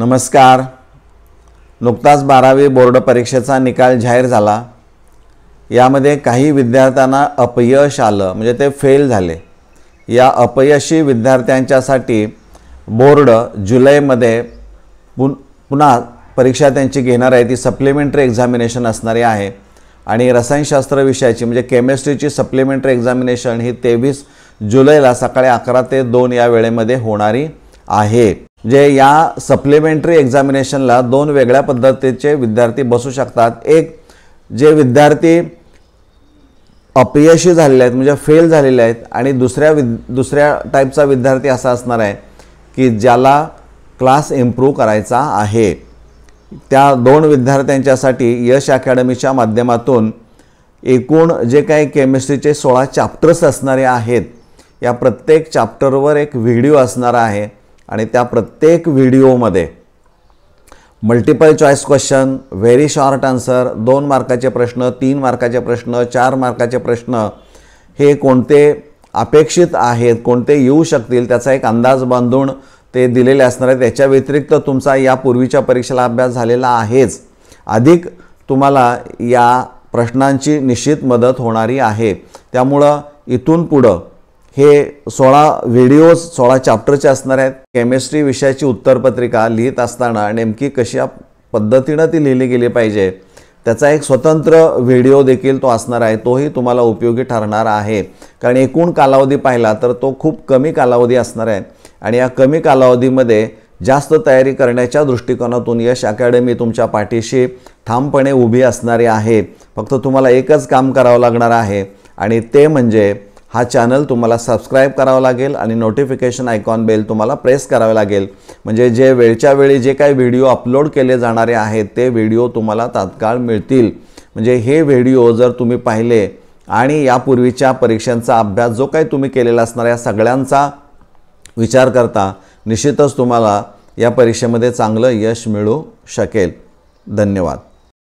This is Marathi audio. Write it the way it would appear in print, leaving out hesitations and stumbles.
नमस्कार. नुकताच 12वी बोर्ड परीक्षेचा निकाल जाहीर झाला. यामध्ये काही विद्यार्थ्यांना अपयश आलं, म्हणजे ते फेल झाले. या अपयशी विद्यार्थ्यांच्यासाठी बोर्ड जुलैमध्ये पुन्हा परीक्षा त्यांची घेणार आहे. ती सप्लिमेंटरी एक्झामिनेशन असणारी आहे आणि रसायनशास्त्र विषयाची म्हणजे केमिस्ट्रीची सप्लिमेंटरी एक्झामिनेशन ही 23 जुलैला सकाळी 11 ते 2 या वेळेमध्ये होणारी आहे. जे या सप्लिमेंटरी एक्झामिनेशनला 2 वेगळ्या पद्धतीचे विद्यार्थी बसू शकतात. एक, जे विद्यार्थी अपयशी झालेले आहेत म्हणजे फेल झालेले आहेत, आणि दुसऱ्या टाईपचा विद्यार्थी असा असणार आहे की ज्याला क्लास इम्प्रूव्ह करायचा आहे. त्या 2 विद्यार्थ्यांच्यासाठी यश अकॅडमीच्या माध्यमातून एकूण जे काही केमिस्ट्रीचे 16 चॅप्टर्स असणारे आहेत, या प्रत्येक चॅप्टरवर एक व्हिडिओ असणार आहे आणि त्या प्रत्येक व्हिडिओमध्ये multiple choice question, very short answer, 2 मार्काचे प्रश्न, 3 मार्काचे प्रश्न, 4 मार्काचे प्रश्न, हे कोणते अपेक्षित आहेत, कोणते येऊ शकतील त्याचा एक अंदाज बांधून ते दिलेले असणार आहेत. त्याच्या व्यतिरिक्त तुमचा यापूर्वीच्या परीक्षेला अभ्यास झालेला आहेच, अधिक तुम्हाला या प्रश्नांची निश्चित मदत होणारी आहे. त्यामुळं इथून पुढं हे 16 व्हिडिओज 16 चॅप्टरचे असणार आहेत. केमिस्ट्री विषयाची उत्तरपत्रिका लिहित असताना नेमकी कशा पद्धतीनं ती लिहिली गेली पाहिजे त्याचा एक स्वतंत्र व्हिडिओ देखील तो असणार आहे. तोही तुम्हाला उपयोगी ठरणार आहे, कारण एकूण कालावधी पाहिला तर तो खूप कमी कालावधी असणार आहे आणि या कमी कालावधीमध्ये जास्त तयारी करण्याच्या दृष्टिकोनातून यश अकॅडमी तुमच्या पाठीशी ठामपणे उभी असणारी आहे. फक्त तुम्हाला एकच काम करावं लागणार आहे आणि ते म्हणजे हा चॅनल तुम्हाला सबस्क्राईब करावा लागेल आणि नोटिफिकेशन आयकॉन बेल तुम्हाला प्रेस करावे लागेल. म्हणजे जे वेळच्या वेळी जे काही व्हिडिओ अपलोड केले जाणारे आहेत ते व्हिडिओ तुम्हाला तात्काळ मिळतील. म्हणजे हे व्हिडिओ जर तुम्ही पाहिले आणि यापूर्वीच्या परीक्षांचा अभ्यास जो काही तुम्ही केलेला असणार या सगळ्यांचा विचार करता निश्चितच तुम्हाला या परीक्षेमध्ये चांगलं यश मिळू शकेल. धन्यवाद.